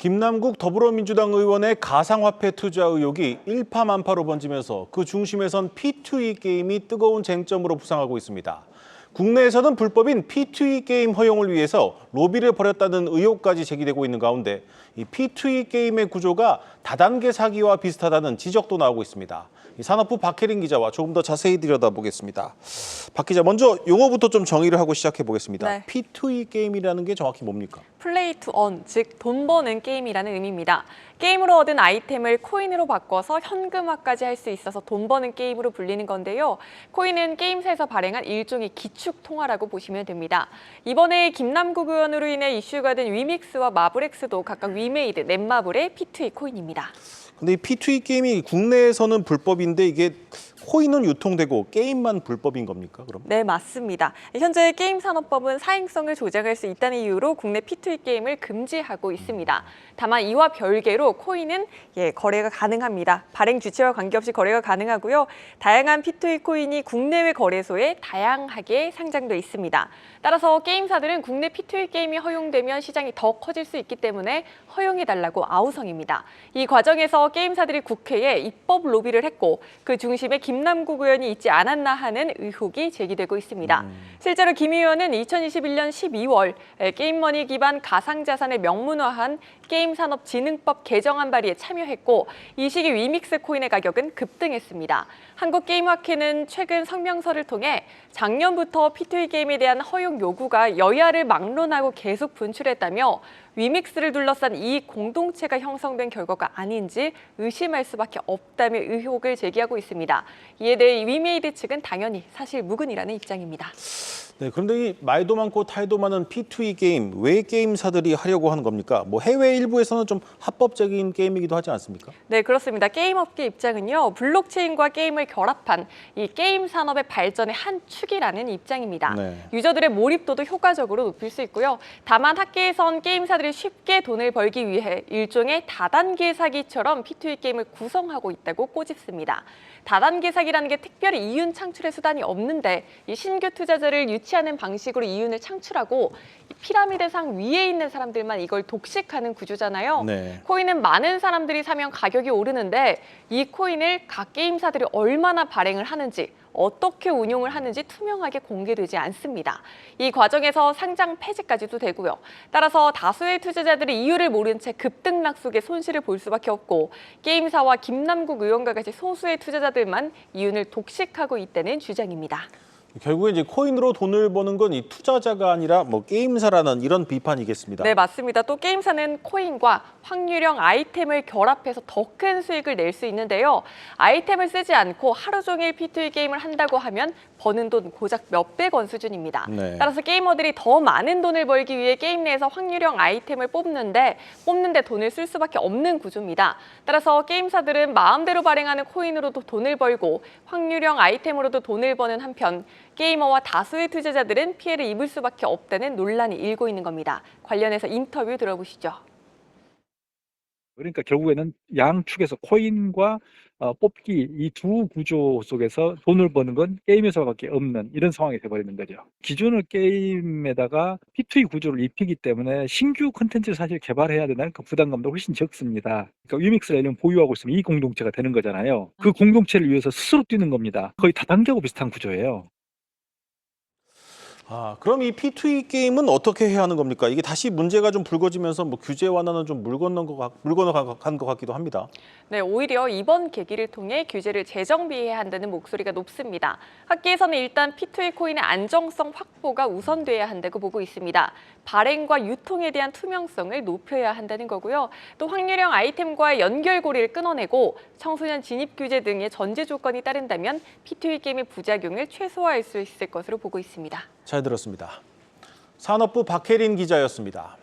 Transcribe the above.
김남국 더불어민주당 의원의 가상화폐 투자 의혹이 일파만파로 번지면서 그 중심에선 P2E 게임이 뜨거운 쟁점으로 부상하고 있습니다. 국내에서는 불법인 P2E 게임 허용을 위해서 로비를 벌였다는 의혹까지 제기되고 있는 가운데 이 P2E 게임의 구조가 다단계 사기와 비슷하다는 지적도 나오고 있습니다. 산업부 박혜린 기자와 조금 더 자세히 들여다보겠습니다. 박 기자, 먼저 용어부터 좀 정의를 하고 시작해 보겠습니다. 네. P2E 게임이라는 게 정확히 뭡니까? 플레이 투 원, 즉 돈 버는 게임이라는 의미입니다. 게임으로 얻은 아이템을 코인으로 바꿔서 현금화까지 할 수 있어서 돈 버는 게임으로 불리는 건데요. 코인은 게임사에서 발행한 일종의 기축 통화라고 보시면 됩니다. 이번에 김남국 의원으로 인해 이슈가 된 위믹스와 마블엑스도 각각 위메이드, 넷마블의 P2E 코인입니다. 근데 이 P2E 게임이 국내에서는 불법인데 이게 코인은 유통되고 게임만 불법인 겁니까, 그럼? 네, 맞습니다. 현재 게임산업법은 사행성을 조작할 수 있다는 이유로 국내 P2E 게임을 금지하고 있습니다. 다만 이와 별개로 코인은 거래가 가능합니다. 발행 주체와 관계없이 거래가 가능하고요. 다양한 P2E 코인이 국내외 거래소에 다양하게 상장돼 있습니다. 따라서 게임사들은 국내 P2E 게임이 허용되면 시장이 더 커질 수 있기 때문에 허용해달라고 아우성입니다. 이 과정에서 게임사들이 국회에 입법 로비를 했고 그 중심에 김남국 의원이 있지 않았나 하는 의혹이 제기되고 있습니다. 실제로 김 의원은 2021년 12월 게임머니 기반 가상자산을 명문화한 게임산업진흥법 개정안 발의에 참여했고 이 시기 위믹스 코인의 가격은 급등했습니다. 한국게임학회는 최근 성명서를 통해 작년부터 P2E 게임에 대한 허용 요구가 여야를 막론하고 계속 분출했다며 위믹스를 둘러싼 이익 공동체가 형성된 결과가 아닌지 의심할 수밖에 없다며 의혹을 제기하고 있습니다. 이에 대해 위메이드 측은 당연히 사실 무근이라는 입장입니다. 네, 그런데 이 말도 많고 탈도 많은 P2E 게임, 왜 게임사들이 하려고 하는 겁니까? 뭐 해외 일부에서는 좀 합법적인 게임이기도 하지 않습니까? 네, 그렇습니다. 게임업계 입장은요, 블록체인과 게임을 결합한 이 게임 산업의 발전의 한 축이라는 입장입니다. 네. 유저들의 몰입도도 효과적으로 높일 수 있고요. 다만 학계에선 게임사들이 쉽게 돈을 벌기 위해 일종의 다단계 사기처럼 P2E 게임을 구성하고 있다고 꼬집습니다. 다단계 사기라는 게 특별히 이윤 창출의 수단이 없는데 이 신규 투자자를 유치하는 방식으로 이윤을 창출하고 피라미드상 위에 있는 사람들만 이걸 독식하는 구조잖아요. 네. 코인은 많은 사람들이 사면 가격이 오르는데 이 코인을 각 게임사들이 얼마나 발행을 하는지 어떻게 운용을 하는지 투명하게 공개되지 않습니다. 이 과정에서 상장 폐지까지도 되고요. 따라서 다수의 투자자들이 이유를 모른 채 급등락 속에 손실을 볼 수밖에 없고 게임사와 김남국 의원과 같이 소수의 투자자들만 이윤을 독식하고 있다는 주장입니다. 결국에 이제 코인으로 돈을 버는 건 이 투자자가 아니라 뭐 게임사라는 이런 비판이겠습니다. 네, 맞습니다. 또 게임사는 코인과 확률형 아이템을 결합해서 더 큰 수익을 낼 수 있는데요. 아이템을 쓰지 않고 하루 종일 P2E 게임을 한다고 하면 버는 돈 고작 몇백 원 수준입니다. 네. 따라서 게이머들이 더 많은 돈을 벌기 위해 게임 내에서 확률형 아이템을 뽑는데 돈을 쓸 수밖에 없는 구조입니다. 따라서 게임사들은 마음대로 발행하는 코인으로도 돈을 벌고 확률형 아이템으로도 돈을 버는 한편 게이머와 다수의 투자자들은 피해를 입을 수밖에 없다는 논란이 일고 있는 겁니다. 관련해서 인터뷰 들어보시죠. 그러니까 결국에는 양축에서 코인과 뽑기 이 두 구조 속에서 돈을 버는 건 게임에서밖에 없는 이런 상황이 돼버리는 거죠. 기존의 게임에다가 P2E 구조를 입히기 때문에 신규 콘텐츠를 사실 개발해야 된다는 그 부담감도 훨씬 적습니다. 그러니까 위믹스를 예를 보유하고 있으면 이 공동체가 되는 거잖아요. 그 공동체를 위해서 스스로 뛰는 겁니다. 거의 다단계하고 비슷한 구조예요. 그럼 이 P2E 게임은 어떻게 해야 하는 겁니까? 이게 다시 문제가 좀 불거지면서 뭐 규제 완화는 좀 물 건너간 것 같기도 합니다. 네, 오히려 이번 계기를 통해 규제를 재정비해야 한다는 목소리가 높습니다. 학계에서는 일단 P2E 코인의 안정성 확보가 우선돼야 한다고 보고 있습니다. 발행과 유통에 대한 투명성을 높여야 한다는 거고요. 또 확률형 아이템과의 연결고리를 끊어내고 청소년 진입 규제 등의 전제 조건이 따른다면 P2E 게임의 부작용을 최소화할 수 있을 것으로 보고 있습니다. 잘 들었습니다. 산업부 박혜린 기자였습니다.